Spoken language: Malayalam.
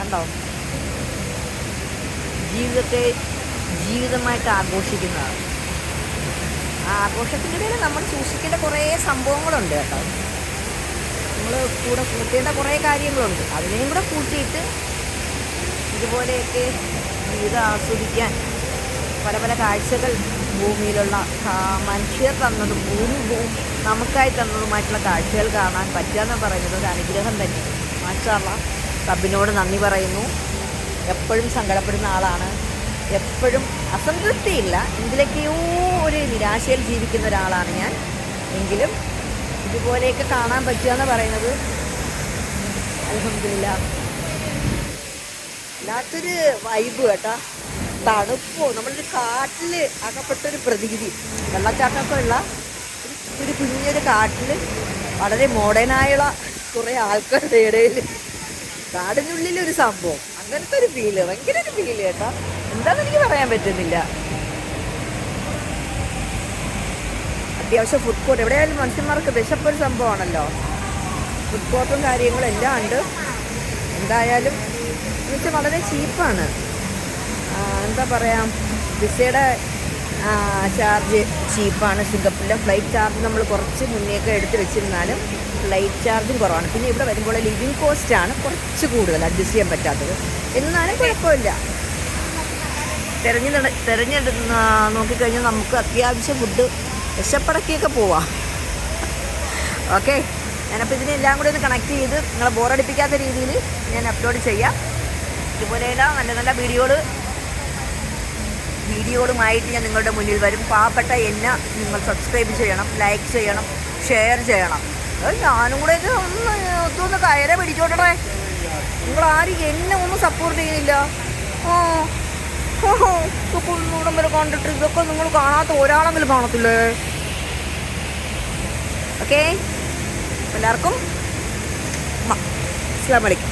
കണ്ടോ? ജീവിതത്തെ ജീവിതമായിട്ട് ആഘോഷിക്കുന്നതാണ്. ആ ആഘോഷത്തിൻ്റെ ഇടയിൽ നമ്മൾ സൂക്ഷിക്കേണ്ട കുറേ സംഭവങ്ങളുണ്ട് കേട്ടോ. നമ്മൾ കൂടെ കൂട്ടേണ്ട കുറേ കാര്യങ്ങളുണ്ട്. അതിനെയും കൂടെ കൂട്ടിയിട്ട് ഇതുപോലെയൊക്കെ ജീവിതം ആസ്വദിക്കാൻ പല പല കാഴ്ചകൾ ഭൂമിയിലുള്ള മനുഷ്യർ തന്നതും നമുക്കായി തന്നതുമായിട്ടുള്ള കാഴ്ചകൾ കാണാൻ പറ്റുകയെന്ന് പറയുന്നത് ഒരു അനുഗ്രഹം തന്നെ. മാഷാഅല്ലാഹ്, റബ്ബിനോട് നന്ദി പറയുന്നു. എപ്പോഴും സങ്കടപ്പെടുന്ന ആളാണ്, എപ്പോഴും അസംതൃപ്തിയില്ല, എന്തിലൊക്കെയോ ഒരു നിരാശയിൽ ജീവിക്കുന്ന ഒരാളാണ് ഞാൻ. എങ്കിലും ഇതുപോലെയൊക്കെ കാണാൻ പറ്റുകയെന്ന് പറയുന്നത് അൽഹംദുലില്ലാ വല്ലാത്തൊരു വൈബ് കേട്ടോ. തണുപ്പോ, നമ്മളൊരു കാട്ടിൽ അകപ്പെട്ടൊരു പ്രതീതി. വെള്ളച്ചാട്ടമൊക്കെ ഉള്ള ഒരു കുഞ്ഞൊരു കാട്ടിൽ വളരെ മോഡേണായുള്ള കുറേ ആൾക്കാരുടെ ഇടയിൽ കാടിനുള്ളിലൊരു സംഭവം, അങ്ങനത്തെ ഒരു ഫീല്, ഭയങ്കര ഒരു ഫീല് കേട്ടോ. എന്താണെന്ന് എനിക്ക് പറയാൻ പറ്റുന്നില്ല. അത്യാവശ്യം ഫുഡ് കോർട്ട്, എവിടെയായാലും മനുഷ്യന്മാർക്ക് വിശപ്പൊരു സംഭവമാണല്ലോ. ഫുഡ് കോർട്ടും കാര്യങ്ങളും എല്ലാം ഉണ്ട്. എന്തായാലും എന്നുവെച്ചാൽ വളരെ ചീപ്പാണ്. എന്താ പറയുക, വിസയുടെ ചാർജ് ചീപ്പാണ്. സിംഗപ്പൂരിലെ ഫ്ലൈറ്റ് ചാർജ് നമ്മൾ കുറച്ച് മുന്നേയൊക്കെ എടുത്ത് വെച്ചിരുന്നാലും ഫ്ലൈറ്റ് ചാർജും കുറവാണ്. പിന്നെ ഇവിടെ വരുമ്പോൾ ലിവിങ് കോസ്റ്റാണ് കുറച്ച് കൂടുതൽ, അഡ്ജസ്റ്റ് ചെയ്യാൻ പറ്റാത്തത്. എന്നാലും കുഴപ്പമില്ല. തിരഞ്ഞെടുത്ത് നോക്കിക്കഴിഞ്ഞാൽ നമുക്ക് അത്യാവശ്യം ഫുഡ് വിശപ്പടക്കിയൊക്കെ പോവാം. ഓക്കെ, ഞാനപ്പോൾ ഇതിനെല്ലാം കൂടി ഒന്ന് കണക്ട് ചെയ്ത് നിങ്ങളെ ബോറടിപ്പിക്കാത്ത രീതിയിൽ ഞാൻ അപ്ലോഡ് ചെയ്യാം. ഇതുപോലെയുള്ള നല്ല നല്ല വീഡിയോകളുമായിട്ട് ഞാൻ നിങ്ങളുടെ മുന്നിൽ വരും. പാവപ്പെട്ട എന്നെ നിങ്ങൾ സബ്സ്ക്രൈബ് ചെയ്യണം, ലൈക്ക് ചെയ്യണം, ഷെയർ ചെയ്യണം. ഞാനും കൂടെ ഇതൊന്ന് കയറെ പിടിച്ചോട്ടെ. നിങ്ങളാരും എന്നെ ഒന്നും സപ്പോർട്ട് ചെയ്യുന്നില്ല. ഇതൊക്കെ ഒന്നുകൂടെ വരെ കണ്ടിട്ട് ഇതൊക്കെ നിങ്ങൾ കാണാത്ത ഒരാളെങ്കിലും കാണത്തില്ലേ? ഓക്കെ, എല്ലാവർക്കും അസ്സലാമു അലൈക്കും.